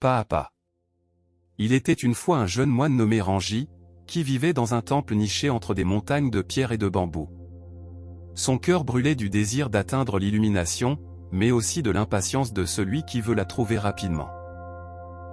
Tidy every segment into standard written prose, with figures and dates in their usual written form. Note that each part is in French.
pas à pas. Il était une fois un jeune moine nommé Rangi, qui vivait dans un temple niché entre des montagnes de pierre et de bambou. Son cœur brûlait du désir d'atteindre l'illumination, mais aussi de l'impatience de celui qui veut la trouver rapidement.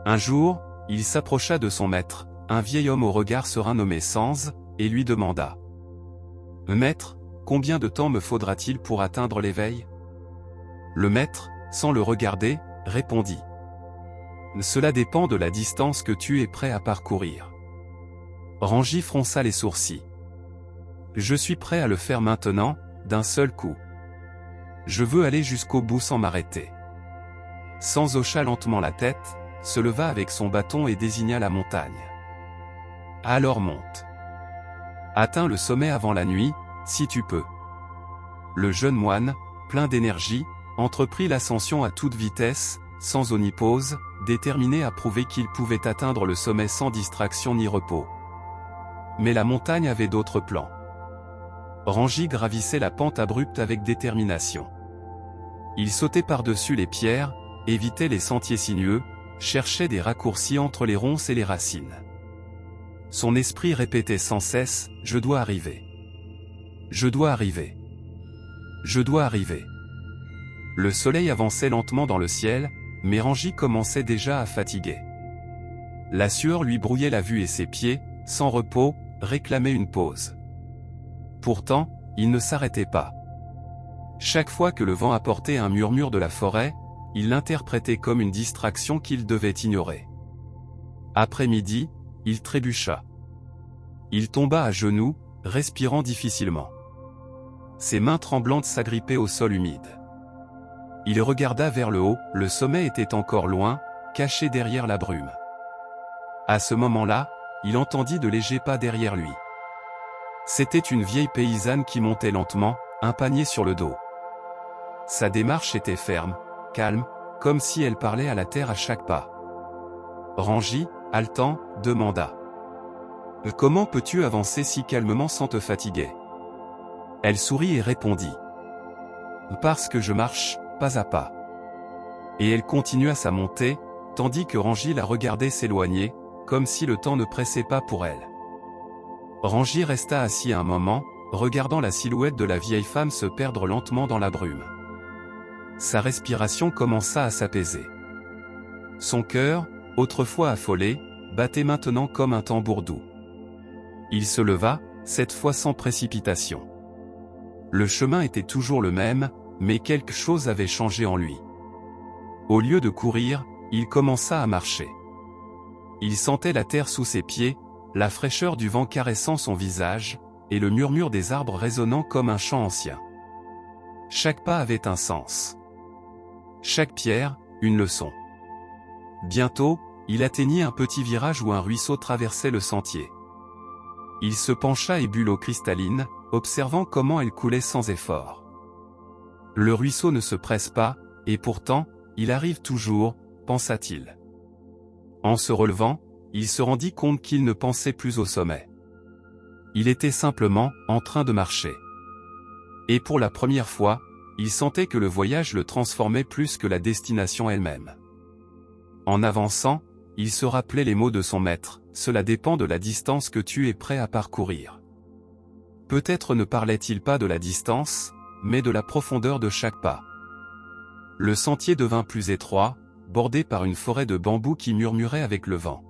Un jour, il s'approcha de son maître, un vieil homme au regard serein nommé Sanz, et lui demanda : « Maître, combien de temps me faudra-t-il pour atteindre l'éveil ?» Le maître, sans le regarder, répondit : « Cela dépend de la distance que tu es prêt à parcourir. » Rangi fronça les sourcils. « Je suis prêt à le faire maintenant, d'un seul coup. Je veux aller jusqu'au bout sans m'arrêter. » Sanz hocha lentement la tête, se leva avec son bâton et désigna la montagne. « Alors monte. Atteins le sommet avant la nuit, si tu peux. » Le jeune moine, plein d'énergie, entreprit l'ascension à toute vitesse, sans onipause, déterminé à prouver qu'il pouvait atteindre le sommet sans distraction ni repos. Mais la montagne avait d'autres plans. Rangi gravissait la pente abrupte avec détermination. Il sautait par-dessus les pierres, évitait les sentiers sinueux, cherchait des raccourcis entre les ronces et les racines. Son esprit répétait sans cesse : « Je dois arriver. Je dois arriver. Je dois arriver. » Le soleil avançait lentement dans le ciel, mais Rangi commençait déjà à fatiguer. La sueur lui brouillait la vue et ses pieds, sans repos, réclamaient une pause. Pourtant, il ne s'arrêtait pas. Chaque fois que le vent apportait un murmure de la forêt, il l'interprétait comme une distraction qu'il devait ignorer. Après midi, il trébucha. Il tomba à genoux, respirant difficilement. Ses mains tremblantes s'agrippaient au sol humide. Il regarda vers le haut, le sommet était encore loin, caché derrière la brume. À ce moment-là, il entendit de légers pas derrière lui. C'était une vieille paysanne qui montait lentement, un panier sur le dos. Sa démarche était ferme, calme, comme si elle parlait à la terre à chaque pas. Rangi, haletant, demanda : « Comment peux-tu avancer si calmement sans te fatiguer ?» Elle sourit et répondit : « Parce que je marche, pas à pas. » Et elle continua sa montée, tandis que Rangi la regardait s'éloigner, comme si le temps ne pressait pas pour elle. Rangi resta assis un moment, regardant la silhouette de la vieille femme se perdre lentement dans la brume. Sa respiration commença à s'apaiser. Son cœur, autrefois affolé, battait maintenant comme un tambour doux. Il se leva, cette fois sans précipitation. Le chemin était toujours le même, mais quelque chose avait changé en lui. Au lieu de courir, il commença à marcher. Il sentait la terre sous ses pieds, la fraîcheur du vent caressant son visage, et le murmure des arbres résonnant comme un chant ancien. Chaque pas avait un sens. Chaque pierre, une leçon. Bientôt, il atteignit un petit virage où un ruisseau traversait le sentier. Il se pencha et but l'eau cristalline, observant comment elle coulait sans effort. Le ruisseau ne se presse pas, et pourtant, il arrive toujours, pensa-t-il. En se relevant, il se rendit compte qu'il ne pensait plus au sommet. Il était simplement en train de marcher. Et pour la première fois, il sentait que le voyage le transformait plus que la destination elle-même. En avançant, il se rappelait les mots de son maître : « Cela dépend de la distance que tu es prêt à parcourir. » Peut-être ne parlait-il pas de la distance, mais de la profondeur de chaque pas. Le sentier devint plus étroit, bordé par une forêt de bambous qui murmurait avec le vent.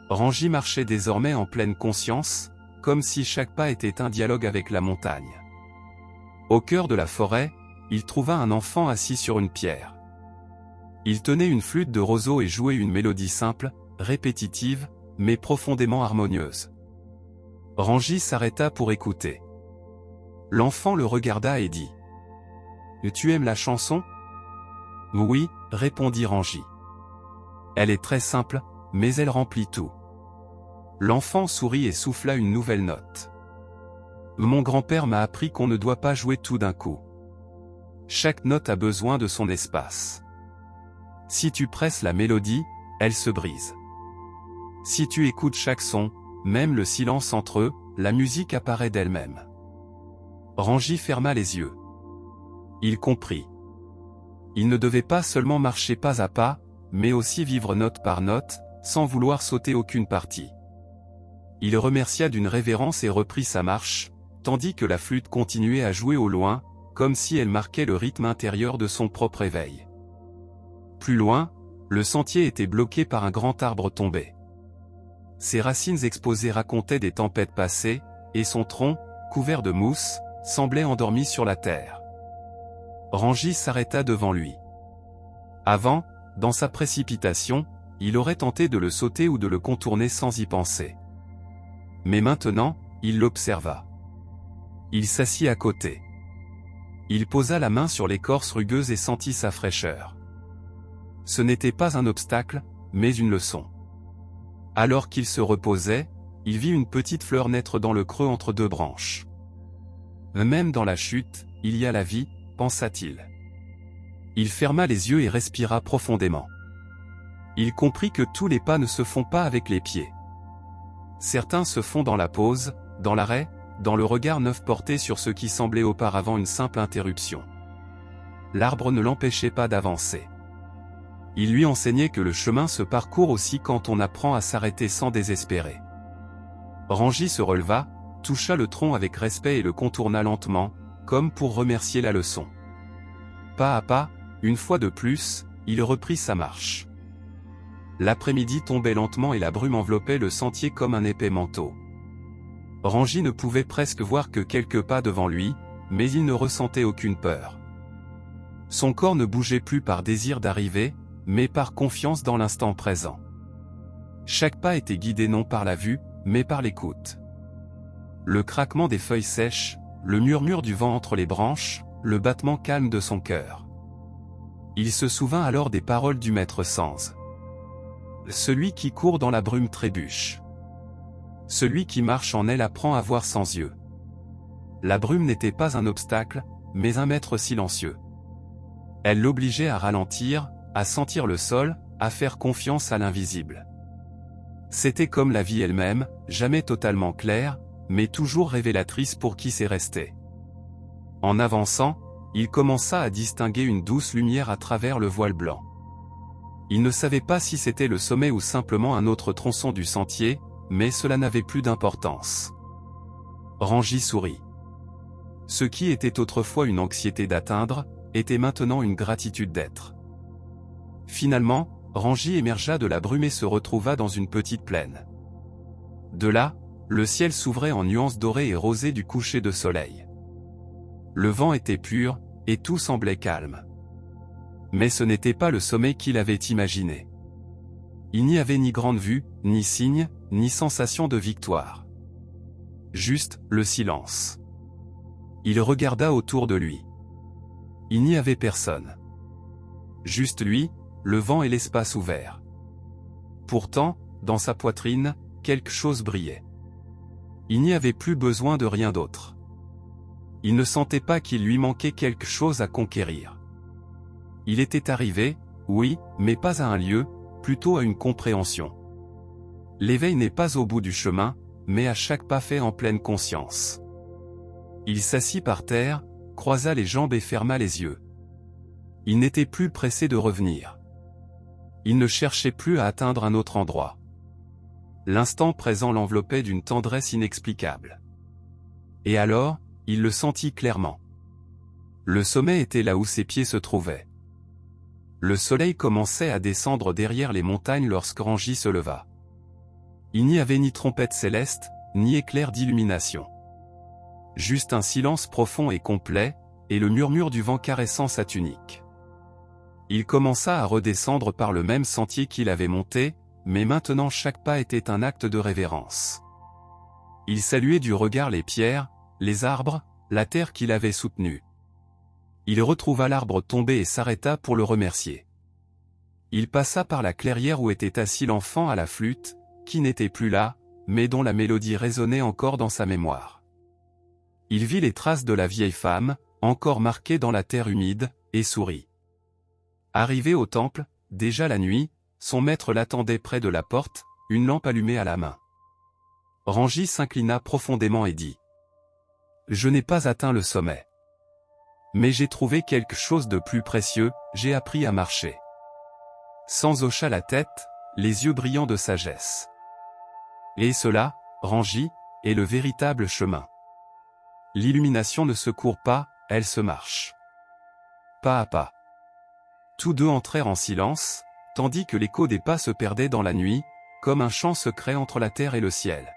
Rangi marchait désormais en pleine conscience, comme si chaque pas était un dialogue avec la montagne. Au cœur de la forêt, il trouva un enfant assis sur une pierre. Il tenait une flûte de roseau et jouait une mélodie simple, répétitive, mais profondément harmonieuse. Rangi s'arrêta pour écouter. L'enfant le regarda et dit : « Tu aimes la chanson ? » ?»« Oui, » répondit Rangi. « Elle est très simple, mais elle remplit tout. » L'enfant sourit et souffla une nouvelle note. « Mon grand-père m'a appris qu'on ne doit pas jouer tout d'un coup. Chaque note a besoin de son espace. Si tu presses la mélodie, elle se brise. Si tu écoutes chaque son, même le silence entre eux, la musique apparaît d'elle-même. » Rangi ferma les yeux. Il comprit. Il ne devait pas seulement marcher pas à pas, mais aussi vivre note par note, sans vouloir sauter aucune partie. Il remercia d'une révérence et reprit sa marche, tandis que la flûte continuait à jouer au loin, comme si elle marquait le rythme intérieur de son propre éveil. Plus loin, le sentier était bloqué par un grand arbre tombé. Ses racines exposées racontaient des tempêtes passées, et son tronc, couvert de mousse, semblait endormi sur la terre. Rangi s'arrêta devant lui. Avant, dans sa précipitation, il aurait tenté de le sauter ou de le contourner sans y penser. Mais maintenant, il l'observa. Il s'assit à côté. Il posa la main sur l'écorce rugueuse et sentit sa fraîcheur. Ce n'était pas un obstacle, mais une leçon. Alors qu'il se reposait, il vit une petite fleur naître dans le creux entre deux branches. Même dans la chute, il y a la vie, pensa-t-il. Il ferma les yeux et respira profondément. Il comprit que tous les pas ne se font pas avec les pieds. Certains se font dans la pause, dans l'arrêt, dans le regard neuf porté sur ce qui semblait auparavant une simple interruption. L'arbre ne l'empêchait pas d'avancer. Il lui enseignait que le chemin se parcourt aussi quand on apprend à s'arrêter sans désespérer. Rangi se releva, toucha le tronc avec respect et le contourna lentement, comme pour remercier la leçon. Pas à pas, une fois de plus, il reprit sa marche. L'après-midi tombait lentement et la brume enveloppait le sentier comme un épais manteau. Rangi ne pouvait presque voir que quelques pas devant lui, mais il ne ressentait aucune peur. Son corps ne bougeait plus par désir d'arriver, mais par confiance dans l'instant présent. Chaque pas était guidé non par la vue, mais par l'écoute. Le craquement des feuilles sèches, le murmure du vent entre les branches, le battement calme de son cœur. Il se souvint alors des paroles du maître Sanz. Celui qui court dans la brume trébuche. Celui qui marche en elle apprend à voir sans yeux. La brume n'était pas un obstacle, mais un maître silencieux. Elle l'obligeait à ralentir, à sentir le sol, à faire confiance à l'invisible. C'était comme la vie elle-même, jamais totalement claire, mais toujours révélatrice pour qui s'est resté. En avançant, il commença à distinguer une douce lumière à travers le voile blanc. Il ne savait pas si c'était le sommet ou simplement un autre tronçon du sentier, mais cela n'avait plus d'importance. Rangi sourit. Ce qui était autrefois une anxiété d'atteindre, était maintenant une gratitude d'être. Finalement, Rangi émergea de la brume et se retrouva dans une petite plaine. De là, le ciel s'ouvrait en nuances dorées et rosées du coucher de soleil. Le vent était pur, et tout semblait calme. Mais ce n'était pas le sommet qu'il avait imaginé. Il n'y avait ni grande vue, ni signe, ni sensation de victoire. Juste, le silence. Il regarda autour de lui. Il n'y avait personne. Juste lui, le vent et l'espace ouvert. Pourtant, dans sa poitrine, quelque chose brillait. Il n'y avait plus besoin de rien d'autre. Il ne sentait pas qu'il lui manquait quelque chose à conquérir. Il était arrivé, oui, mais pas à un lieu, plutôt à une compréhension. L'éveil n'est pas au bout du chemin, mais à chaque pas fait en pleine conscience. Il s'assit par terre, croisa les jambes et ferma les yeux. Il n'était plus pressé de revenir. Il ne cherchait plus à atteindre un autre endroit. L'instant présent l'enveloppait d'une tendresse inexplicable. Et alors, il le sentit clairement. Le sommet était là où ses pieds se trouvaient. Le soleil commençait à descendre derrière les montagnes lorsque Rangi se leva. Il n'y avait ni trompette céleste, ni éclair d'illumination. Juste un silence profond et complet, et le murmure du vent caressant sa tunique. Il commença à redescendre par le même sentier qu'il avait monté, mais maintenant chaque pas était un acte de révérence. Il saluait du regard les pierres, les arbres, la terre qu'il avait soutenue. Il retrouva l'arbre tombé et s'arrêta pour le remercier. Il passa par la clairière où était assis l'enfant à la flûte, qui n'était plus là, mais dont la mélodie résonnait encore dans sa mémoire. Il vit les traces de la vieille femme, encore marquées dans la terre humide, et sourit. Arrivé au temple, déjà la nuit, son maître l'attendait près de la porte, une lampe allumée à la main. Rangi s'inclina profondément et dit : « Je n'ai pas atteint le sommet. Mais j'ai trouvé quelque chose de plus précieux, j'ai appris à marcher. Sans hocha la tête, les yeux brillants de sagesse. Et cela, Rangy, est le véritable chemin. L'illumination ne se court pas, elle se marche. Pas à pas. Tous deux entrèrent en silence, tandis que l'écho des pas se perdait dans la nuit, comme un chant secret entre la terre et le ciel.